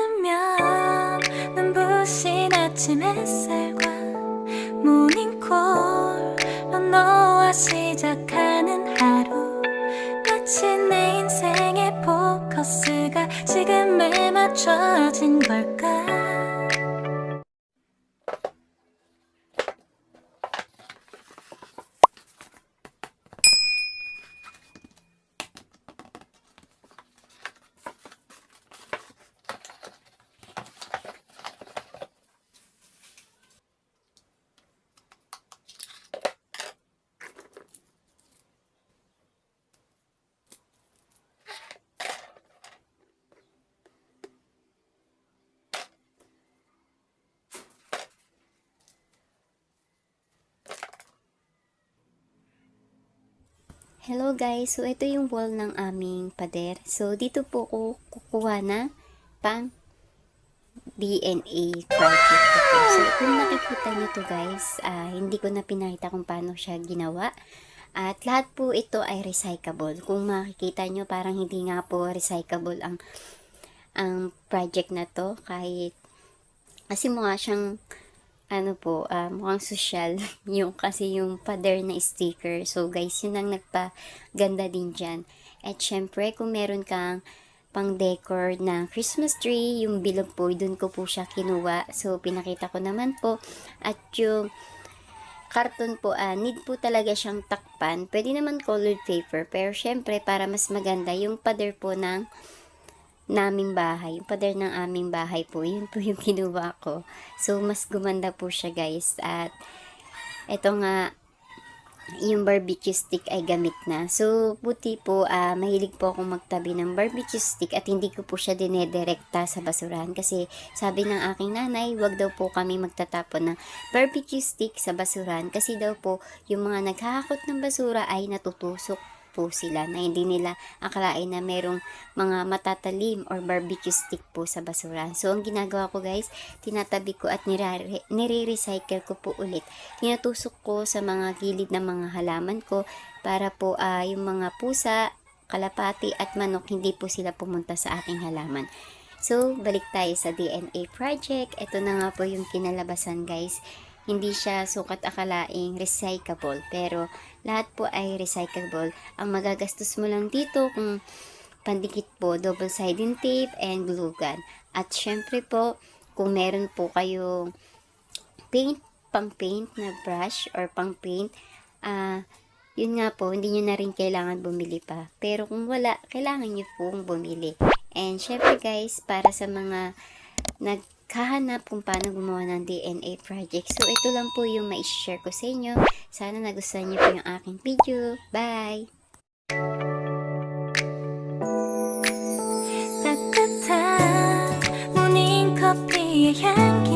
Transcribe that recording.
뜯으면 눈부신 아침 햇살과 모닝콜로 너와 시작하는 하루, 마치 내 인생의 포커스가 지금에 맞춰진 걸까. Hello guys, so ito yung wall ng aming pader. So dito po ko kukuha na pang DNA project ko po. So kung nakikita nyo to guys, hindi ko na pinakita kung paano siya ginawa. At lahat po ito ay recyclable. Kung makikita nyo, parang hindi nga po recyclable ang project na to. Kasi mukha siyang mukhang social kasi yung pader na sticker. So guys, yun ang nagpaganda din dyan. At syempre, kung meron kang pang decor na Christmas tree, yung bilog po, dun ko po siya kinuha. So pinakita ko naman po. At yung karton po, need po talaga siyang takpan. Pwede naman colored paper, pero syempre, para mas maganda, yung pader po ng naming bahay, yung pader ng aming bahay po, yun po yung kinuha ko. So, mas gumanda po siya guys. At eto nga, yung barbecue stick ay gamit na. So, buti po, mahilig po akong magtabi ng barbecue stick at hindi ko po siya dinedirekta sa basurahan. Kasi sabi ng aking nanay, wag daw po kami magtatapon ng barbecue stick sa basurahan. Kasi daw po, yung mga naghahakot ng basura ay natutusok po sila na hindi nila akalain na merong mga matatalim or barbecue stick po sa basurahan. So, ang ginagawa ko guys, tinatabi ko at nire-recycle ko po ulit. Tinatusok ko sa mga gilid ng mga halaman ko para po yung mga pusa, kalapati at manok hindi po sila pumunta sa aking halaman. So, balik tayo sa DNA project. Ito na nga po yung kinalabasan guys. Hindi siya sukat akalaing recyclable, pero lahat po ay recyclable. Ang magagastos mo lang dito kung pandikit po, double-sided tape and glue gun. At syempre po, kung meron po kayong pang-paint na brush or pang-paint, yun nga po, hindi nyo na rin kailangan bumili pa. Pero kung wala, kailangan nyo pong bumili. And syempre guys, para sa mga naghahanap kung paano gumawa ng DNA project. So, ito lang po yung ma-share ko sa inyo. Sana nagustuhan niyo po yung aking video. Bye! 따뜻한 모닝커피의 향기